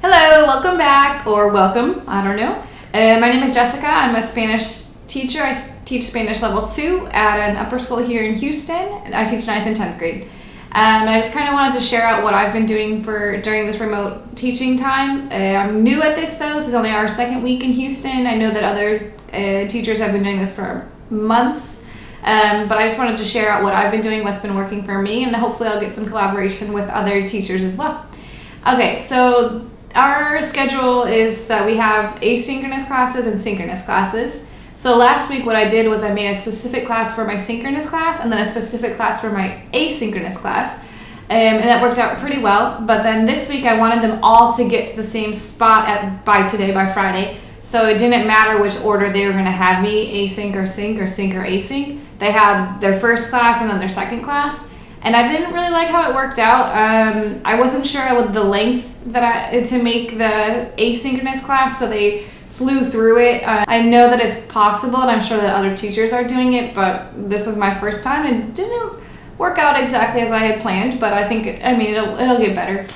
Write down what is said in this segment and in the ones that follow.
Hello, welcome back, or welcome, I don't know. My name is Jessica. I'm a Spanish teacher. I teach Spanish level 2 at an upper school here in Houston. I teach 9th and 10th grade. And I just kind of wanted to share out what I've been doing during this remote teaching time. I'm new at this though. This is only our second week in Houston. I know that other teachers have been doing this for months. But I just wanted to share out what I've been doing, what's been working for me, and hopefully I'll get some collaboration with other teachers as well. Okay, so our schedule is that we have asynchronous classes and synchronous classes. So last week what I did was I made a specific class for my synchronous class and then a specific class for my asynchronous class. And that worked out pretty well. But then this week I wanted them all to get to the same spot by Friday. So it didn't matter which order they were going to have me, async or sync or sync or async. They had their first class and then their second class. And I didn't really like how it worked out. I wasn't sure with the length to make the asynchronous class, so they flew through it. I know that it's possible, and I'm sure that other teachers are doing it, but this was my first time, and it didn't work out exactly as I had planned, but I think, it'll get better.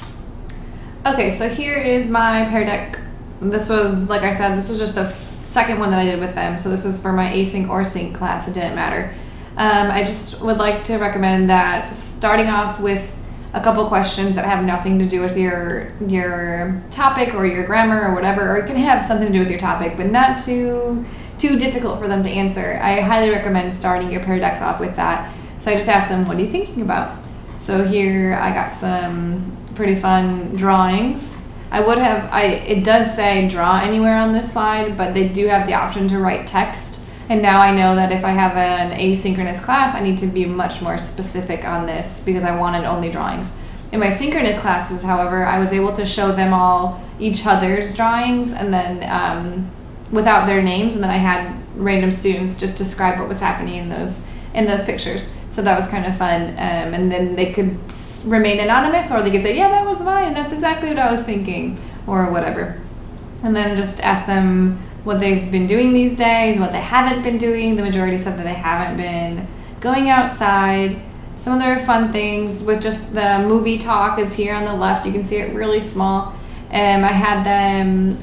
Okay, so here is my Pear Deck. This was, like I said, this was just the second one that I did with them, so this was for my async or sync class. It didn't matter. I just would like to recommend that starting off with a couple questions that have nothing to do with your topic or your grammar or whatever, or it can have something to do with your topic, but not too difficult for them to answer. I highly recommend starting your Pear Decks off with that. So I just asked them, what are you thinking about? So here I got some pretty fun drawings. It does say draw anywhere on this slide, but they do have the option to write text. And now I know that if I have an asynchronous class, I need to be much more specific on this because I wanted only drawings. In my synchronous classes, however, I was able to show them all each other's drawings and then without their names, and then I had random students just describe what was happening in those pictures. So that was kind of fun. And then they could remain anonymous, or they could say, yeah, that was mine, that's exactly what I was thinking, or whatever. And then just ask them what they've been doing these days, what they haven't been doing. The majority said that they haven't been going outside. Some of their fun things with just the movie talk is here on the left. You can see it really small. I had them,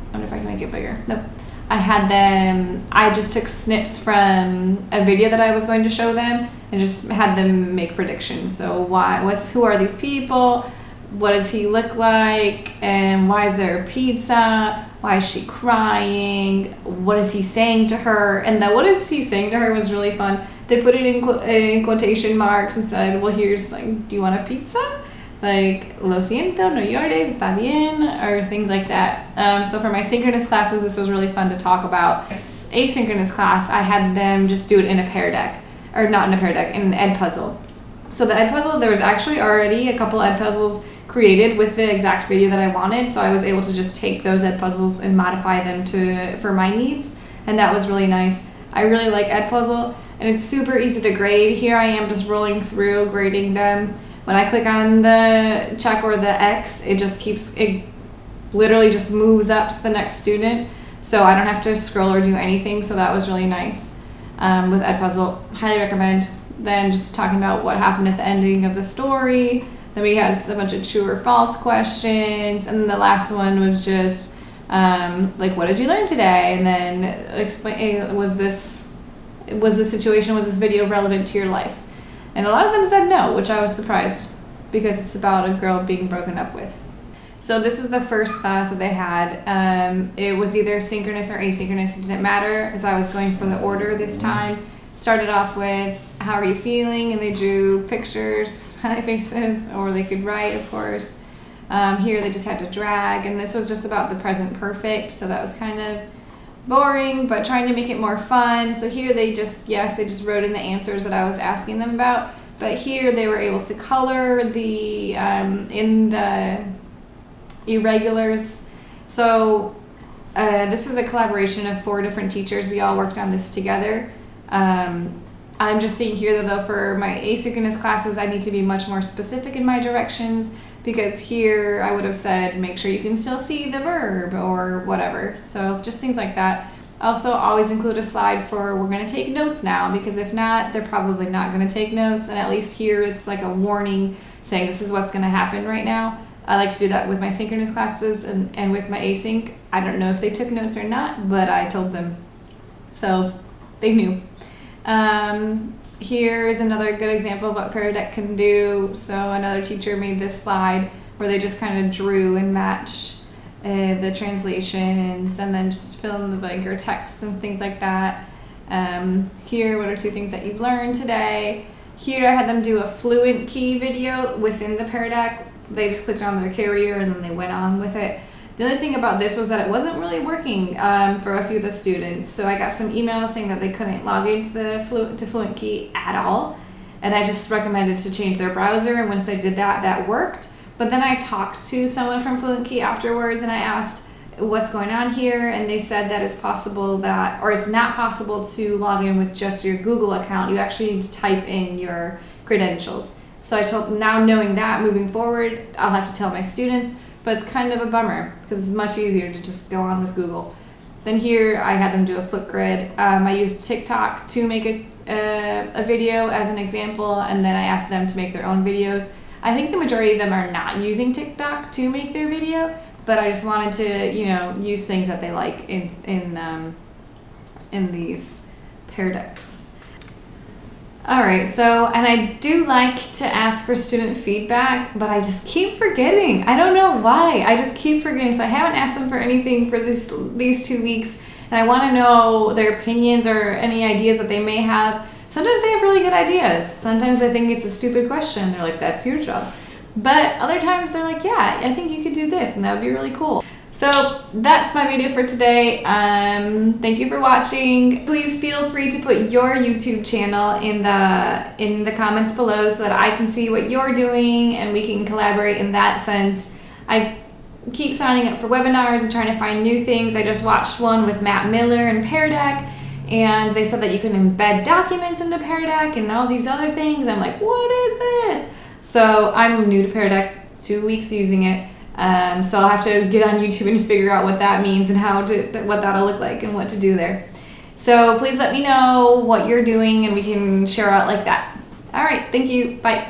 I wonder if I can make it bigger. Nope. I just took snips from a video that I was going to show them and just had them make predictions. So who are these people? What does he look like? And why is there a pizza? Why is she crying? What is he saying to her? And the what is he saying to her was really fun. They put it in quotation marks and said, well, here's like, do you want a pizza? Like, lo siento, no llores, está bien, or things like that. So for my synchronous classes, this was really fun to talk about. Asynchronous class, I had them just do it in a Pear Deck, or not in a Pear Deck, in an Edpuzzle. So the Edpuzzle, there was actually already a couple Edpuzzles created with the exact video that I wanted, so I was able to just take those Edpuzzles and modify them for my needs, and that was really nice. I really like Edpuzzle, and it's super easy to grade. Here I am just rolling through, grading them. When I click on the check or the X, it literally just moves up to the next student, so I don't have to scroll or do anything, so that was really nice with Edpuzzle. Highly recommend. Then just talking about what happened at the ending of the story. Then we had a bunch of true or false questions, and the last one was just like, what did you learn today? And then explain, was this video relevant to your life? And a lot of them said no, which I was surprised because it's about a girl being broken up with. So this is the first class that they had. It was either synchronous or asynchronous. It didn't matter as I was going for the order this time. Started off with, how are you feeling? And they drew pictures, smiley faces, or they could write, of course. Here they just had to drag, and this was just about the present perfect, so that was kind of boring, but trying to make it more fun. So here they just wrote in the answers that I was asking them about, but here they were able to color in the irregulars. So this is a collaboration of 4 different teachers. We all worked on this together. I'm just seeing here that though for my asynchronous classes, I need to be much more specific in my directions, because here I would have said, make sure you can still see the verb or whatever. So just things like that. Also, always include a slide for we're going to take notes now, because if not, they're probably not going to take notes. And at least here it's like a warning saying this is what's going to happen right now. I like to do that with my synchronous classes and with my async. I don't know if they took notes or not, but I told them. So they knew. Here's another good example of what Pear Deck can do. So another teacher made this slide where they just kind of drew and matched the translations and then just fill in the blank or text and things like that. Here, what are 2 things that you've learned today? Here I had them do a Fluentkey video within the Pear Deck. They just clicked on their carrier and then they went on with it. The other thing about this was that it wasn't really working for a few of the students. So I got some emails saying that they couldn't log into to Fluentkey at all. And I just recommended to change their browser, and once they did that, that worked. But then I talked to someone from Fluentkey afterwards and I asked what's going on here, and they said that it's possible that, or it's not possible to log in with just your Google account. You actually need to type in your credentials. So I told, now knowing that, moving forward, I'll have to tell my students, but it's kind of a bummer because it's much easier to just go on with Google. Then here I had them do a Flipgrid. I used TikTok to make a video as an example, and then I asked them to make their own videos. I think the majority of them are not using TikTok to make their video, but I just wanted to, you know, use things that they like in these Pear Decks. All right, so, and I do like to ask for student feedback, but I just keep forgetting. I don't know why. I just keep forgetting. So I haven't asked them for anything for these 2 weeks, and I want to know their opinions or any ideas that they may have. Sometimes they have really good ideas. Sometimes they think it's a stupid question. They're like, that's your job. But other times they're like, yeah, I think you could do this, and that would be really cool. So that's my video for today. Thank you for watching. Please feel free to put your YouTube channel in the comments below so that I can see what you're doing and we can collaborate in that sense. I keep signing up for webinars and trying to find new things. I just watched one with Matt Miller and Pear Deck, and they said that you can embed documents into Pear Deck and all these other things. I'm like, what is this? So I'm new to Pear Deck, 2 weeks using it. So I'll have to get on YouTube and figure out what that means and what that'll look like and what to do there. So please let me know what you're doing and we can share out like that. All right, thank you. Bye.